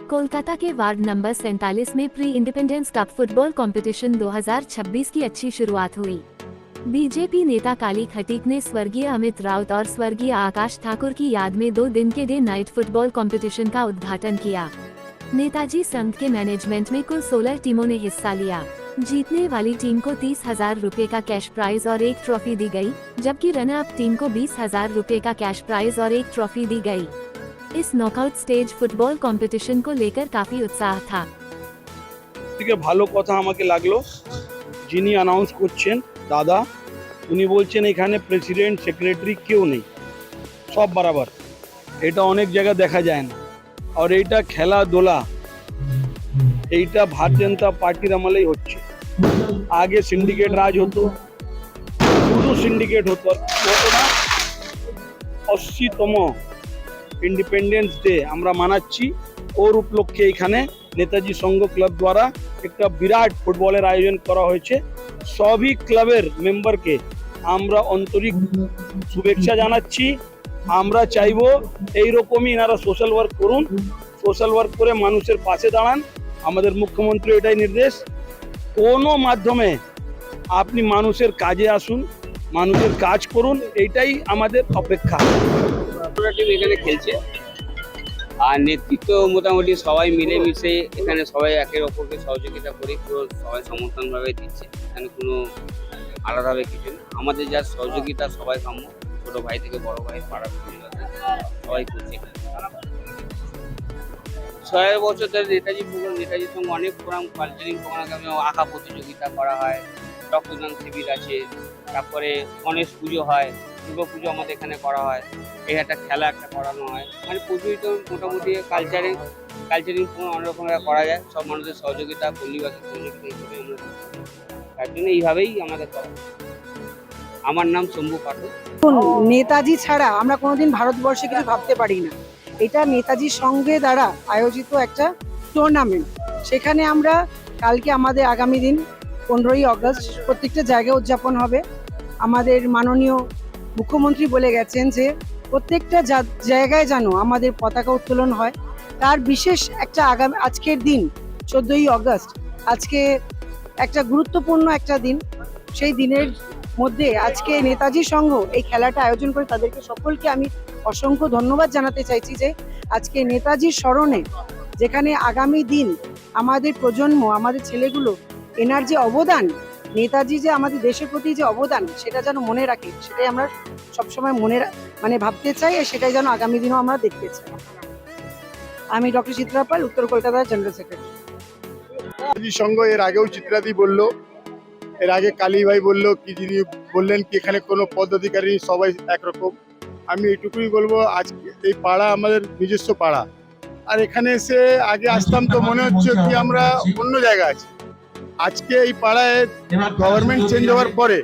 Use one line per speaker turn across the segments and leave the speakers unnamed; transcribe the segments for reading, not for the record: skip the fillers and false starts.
कोलकाता के ward number 47 में pre independence cup football competition 2026 की अच्छी शुरुआत हुई। बीजेपी नेता काली खटीक ने स्वर्गीय अमित राउत और स्वर्गीय आकाश ठाकुर की याद में 2 दिन के डे नाइट फुटबॉल कंपटीशन का उद्घाटन किया। नेताजी संघ के मैनेजमेंट में कुल 16 टीमों ने हिस्सा लिया। जीतने वाली टीम को 30,000 रुपए का कैश प्राइज और एक ट्रॉफी दी गई, जबकि रनर अप टीम को 20,000 रुपए का कैश प्राइज और एक ट्रॉफी दी गई। इस नॉकआउट स्टेज फुटबॉल कॉम्पिटिशन को लेकर काफी उत्साह था।
ভালো কথা আমাকে লাগলো, যিনি অ্যানাউন্স করছেন দাদা, উনি বলছেন এখানে প্রেসিডেন্ট সেক্রেটারি কেউ নেই, সব বরাবর। এটা অনেক জায়গায় দেখা যায় না। আর এইটা খেলাধুলা, এইটা ভারতীয় জনতা পার্টির আমলেই হচ্ছে। আগে সিন্ডিকেট রাজ হতো, শুধু সিন্ডিকেট হতো না। 80তম ইন্ডিপেন্ডেন্স ডে আমরা মানাচ্ছি, ওর উপলক্ষে এখানে নেতাজি সংঘ ক্লাব দ্বারা একটা বিরাট ফুটবলের আয়োজন করা হয়েছে। সবই ক্লাবের মেম্বারকে আমরা আন্তরিক শুভেচ্ছা জানাচ্ছি। আমরা চাইবো এইরকমই এনারা সোশ্যাল ওয়ার্ক করুন, সোশ্যাল ওয়ার্ক করে মানুষের পাশে দাঁড়ান। আমাদের মুখ্যমন্ত্রী এটাই নির্দেশ, কোনো মাধ্যমে আপনি মানুষের কাজে আসুন, মানুষের কাজ করুন, এইটাই আমাদের অপেক্ষা।
টিম এখানে খেলছে আর নেতৃত্ব মোটামুটি সবাই মিলেমিশে এখানে সবাই একের অপরকে সহযোগিতা করে পুরো সবাই সমর্থনভাবে দিচ্ছে। এখানে কোনো আলাদাভাবে কিছু নেই, আমাদের যা সহযোগিতা সবাই কাম্য, ছোট ভাই থেকে বড় ভাই, পাড়ার সবাই করছে। 6 বছর ধরে নেতাজির সঙ্গে অনেক প্রোগ্রাম, কালচারাল প্রোগ্রাম, আঁকা প্রতিযোগিতা করা হয়, রক্তদান শিবির আছে, তারপরে গণেশ পুজো হয়, দুর্গা পুজো আমাদের এখানে করা হয়, এই একটা খেলা একটা করানো হয়। মানে পুজোই তো মোটামুটি কালচারাল অনেক রকমের করা যায়, সব মানুষের সহযোগিতা, পল্লীবাসীর সহযোগিতা হিসেবে আমরা, তার জন্য এইভাবেই আমাদের করা। আমার নাম শম্ভু পাঠক।
নেতাজি ছাড়া আমরা কোনোদিন ভারতবর্ষে কিছু ভাবতে পারি না। এটা নেতাজির সঙ্গে দ্বারা আয়োজিত একটা টুর্নামেন্ট। সেখানে আমরা কালকে আমাদের আগামী দিন 15ই আগস্ট প্রত্যেকটা জায়গায় উদযাপন হবে। আমাদের মাননীয় মুখ্যমন্ত্রী বলে গেছেন যে প্রত্যেকটা জায়গায় যেন আমাদের পতাকা উত্তোলন হয়। তার বিশেষ একটা আজকের দিন 14ই আগস্ট, আজকে একটা গুরুত্বপূর্ণ একটা দিন। সেই দিনের মধ্যে আজকে নেতাজি সংঘ এই খেলাটা আয়োজন করে তাদেরকে সকলকে আমি অসংখ্য ধন্যবাদ জানাতে চাইছি যে আজকে নেতাজির স্মরণে, যেখানে আগামী দিন আমাদের প্রজন্ম, আমাদের ছেলেগুলো এনার যে অবদান, নেতাজি যে আমাদের দেশের প্রতি যে অবদান, সেটা যেন মনে রাখে, সেটাই আমরা সবসময় ভাবতে চাই, আর সেটাই যেন আগামী দিনও আমরা দেখতে চাই। আমি ডক্টর চিত্রা পাল, উত্তর কলকাতার জেনারেল সেক্রেটারি।
নেতাজি সংঘ এর আগেও চিত্রাদি বললো, এর আগে কালী ভাই বললো কি, যিনি বললেন কি এখানে কোনো পদাধিকারী, সবাই একরকম। আমি এটুকুই বলবো, আজকে এই পাড়া আমাদের নিজস্ব পাড়া, আর এখানে এসে আগে আসতাম তো মনে হচ্ছে কি আমরা অন্য জায়গায় আছি। আজকে এই পাড়ায় গভর্নমেন্ট চেঞ্জ হওয়ার পরে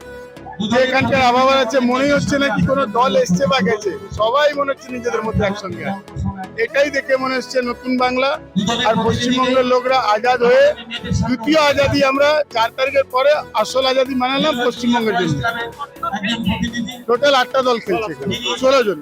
যে এখানকার আবহাওয়া আছে, মনেই হচ্ছে না কি কোনো দল এসছে বা গেছে, সবাই মনে হচ্ছে নিজেদের মধ্যে একসঙ্গে আছে। এটাই দেখে মনে হচ্ছে নতুন বাংলা। আর পশ্চিমবঙ্গের লোকরা আজাদ হয়ে দ্বিতীয় আজাদি, আমরা 4 তারিখের পরে আসল আজাদি মানালাম পশ্চিমবঙ্গের জন্য। টোটাল 8টা দল খেলছে, 16 জন।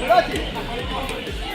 Gracias.